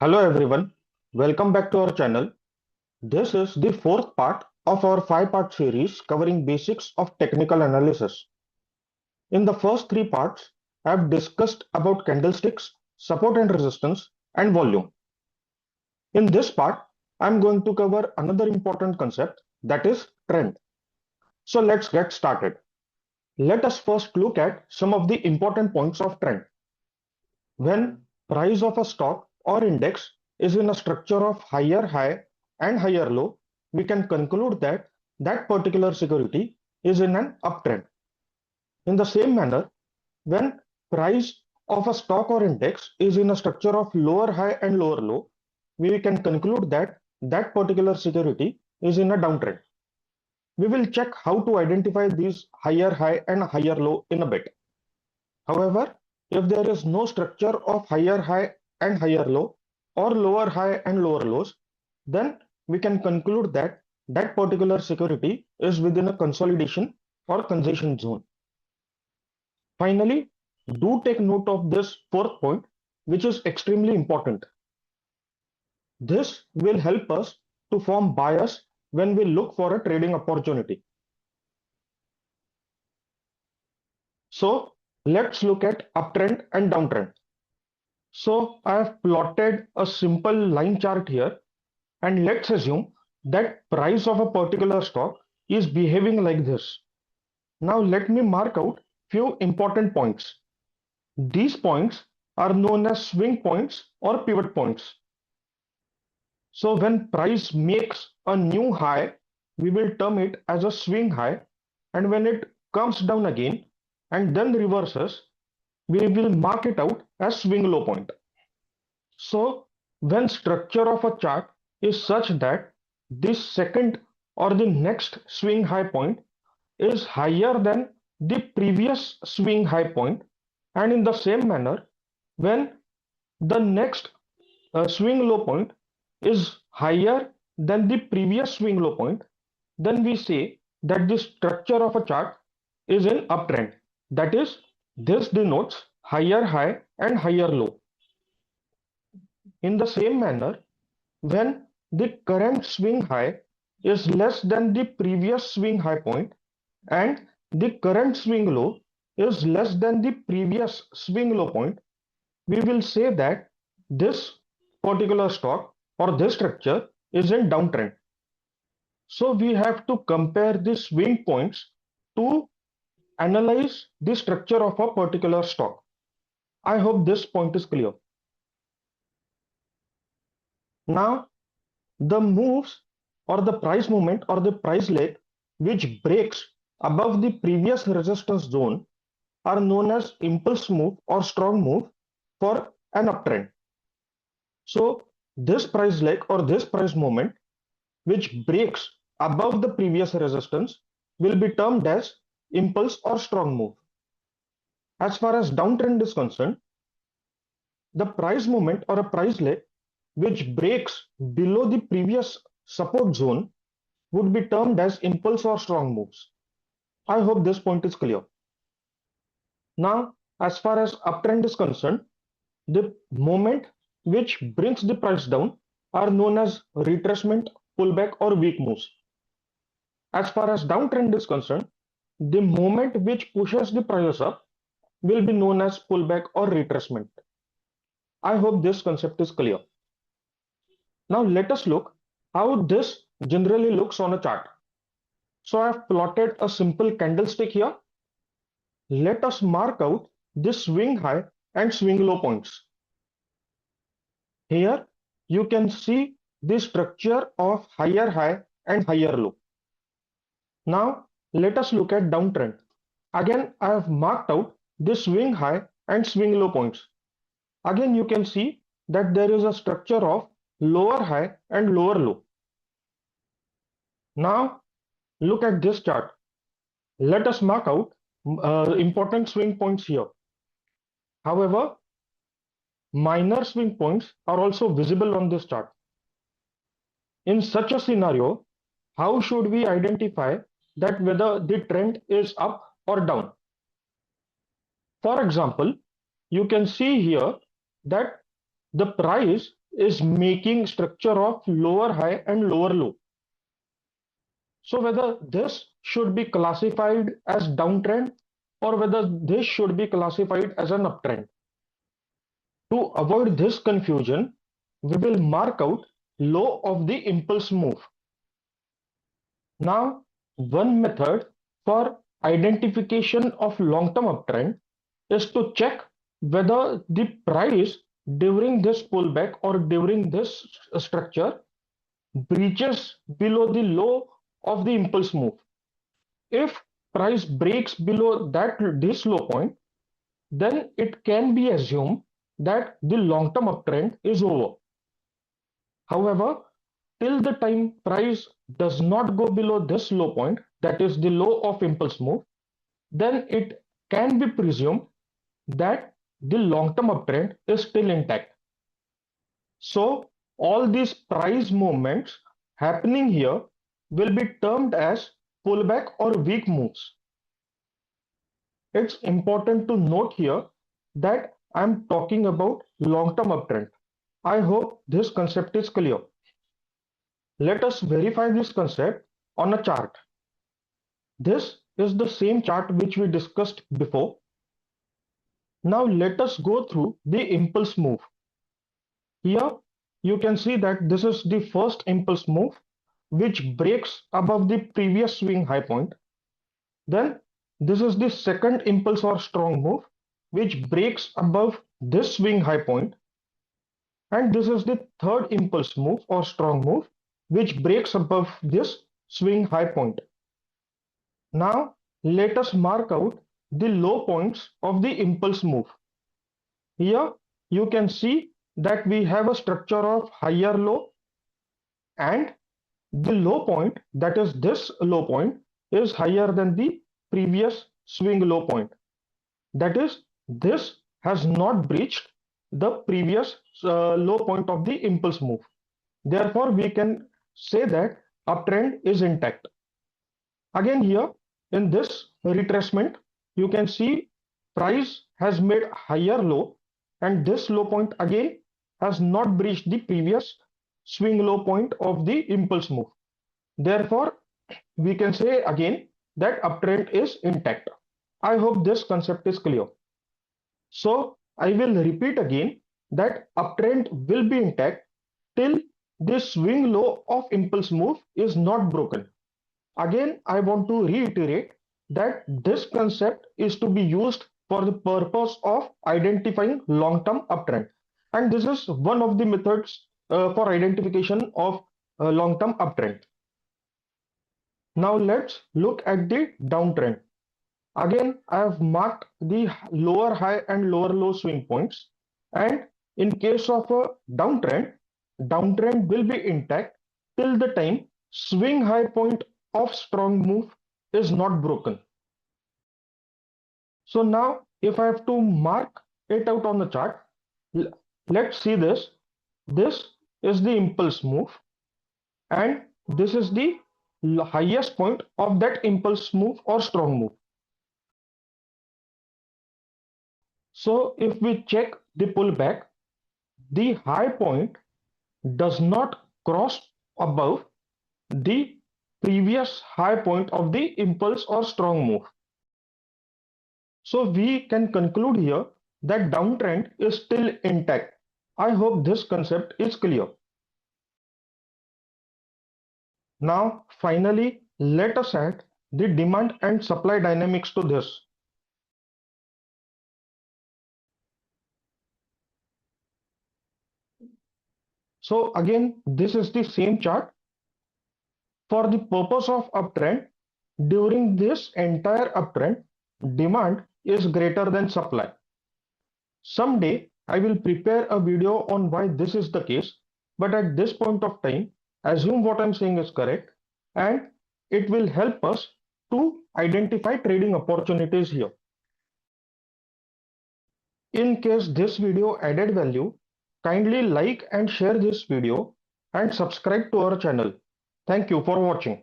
Hello everyone, welcome back to our channel. This is the fourth part of our five-part series covering basics of technical analysis. In the first three parts, I have discussed about candlesticks, support and resistance, and volume. In this part, I am going to cover another important concept, that is trend. So let's get started. Let us first look at some of the important points of trend. When price of a stock or index is in a structure of higher high and higher low, we can conclude that that particular security is in an uptrend. In the same manner, when price of a stock or index is in a structure of lower high and lower low, we can conclude that that particular security is in a downtrend. We will check how to identify these higher high and higher low in a bit. However, if there is no structure of higher high and higher low or lower high and lower lows, then we can conclude that that particular security is within a consolidation or congestion zone. Finally, do take note of this fourth point, which is extremely important. This will help us to form bias when we look for a trading opportunity. So let's look at uptrend and downtrend. So I have plotted a simple line chart here, and let's assume that price of a particular stock is behaving like this. Now let me mark out few important points. These points are known as swing points or pivot points. So when price makes a new high, we will term it as a swing high, and when it comes down again and then reverses, we will mark it out as swing low point. So when structure of a chart is such that this second or the next swing high point is higher than the previous swing high point, and in the same manner, when the next swing low point is higher than the previous swing low point, then we say that the structure of a chart is in uptrend. That is, this denotes higher high and higher low. In the same manner, when the current swing high is less than the previous swing high point and the current swing low is less than the previous swing low point, we will say that this particular stock or this structure is in downtrend. So we have to compare the swing points to analyze the structure of a particular stock. I hope this point is clear. Now, the moves or the price movement or the price leg which breaks above the previous resistance zone are known as impulse move or strong move for an uptrend. So this price leg or this price movement which breaks above the previous resistance will be termed as impulse or strong move. As far as downtrend is concerned, the price movement or a price leg which breaks below the previous support zone would be termed as impulse or strong moves. I hope this point is clear. Now, as far as uptrend is concerned, the moment which brings the price down are known as retracement, pullback, or weak moves. As far as downtrend is concerned, the moment which pushes the prices up will be known as pullback or retracement. I hope this concept is clear. Now let us look how this generally looks on a chart. So I have plotted a simple candlestick here. Let us mark out the swing high and swing low points. Here you can see the structure of higher high and higher low. Now let us look at downtrend. Again, I have marked out the swing high and swing low points. Again, you can see that there is a structure of lower high and lower low. Now look at this chart. Let us mark out important swing points here. However, minor swing points are also visible on this chart. In such a scenario, how should we identify that whether the trend is up or down? For example, you can see here that the price is making structure of lower high and lower low. So whether this should be classified as downtrend or whether this should be classified as an uptrend. To avoid this confusion, we will mark out low of the impulse move. Now, one method for identification of long-term uptrend is to check whether the price during this pullback or during this structure breaches below the low of the impulse move. If price breaks below this low point, then it can be assumed that the long-term uptrend is over. However, till the time price does not go below this low point, that is the low of impulse move, then it can be presumed that the long-term uptrend is still intact. So all these price movements happening here will be termed as pullback or weak moves. It's important to note here that I'm talking about long-term uptrend. I hope this concept is clear. Let us verify this concept on a chart. This is the same chart which we discussed before. Now let us go through the impulse move. Here you can see that this is the first impulse move which breaks above the previous swing high point. Then this is the second impulse or strong move which breaks above this swing high point. And this is the third impulse move or strong move which breaks above this swing high point. Now let us mark out the low points of the impulse move. Here you can see that we have a structure of higher low, and the low point, that is this low point, is higher than the previous swing low point. That is, this has not breached the previous low point of the impulse move. Therefore, we can say that uptrend is intact. Again here in this retracement, you can see price has made higher low, and this low point again has not breached the previous swing low point of the impulse move. Therefore, we can say again that uptrend is intact. I hope this concept is clear. So I will repeat again that uptrend will be intact till this swing low of impulse move is not broken. Again, I want to reiterate that this concept is to be used for the purpose of identifying long-term uptrend. And this is one of the methods for identification of long-term uptrend. Now let's look at the downtrend. Again, I have marked the lower high and lower low swing points. And in case of a downtrend, downtrend will be intact till the time swing high point of strong move is not broken. So now if I have to mark it out on the chart, let's see this. This is the impulse move, and this is the highest point of that impulse move or strong move. So if we check the pullback, the high point does not cross above the previous high point of the impulse or strong move. So we can conclude here that downtrend is still intact. I hope this concept is clear. Now finally, let us add the demand and supply dynamics to this. So again, this is the same chart. For the purpose of uptrend, during this entire uptrend, demand is greater than supply. Someday I will prepare a video on why this is the case, but at this point of time, assume what I'm saying is correct, and it will help us to identify trading opportunities here. In case this video added value, kindly like and share this video and subscribe to our channel. Thank you for watching.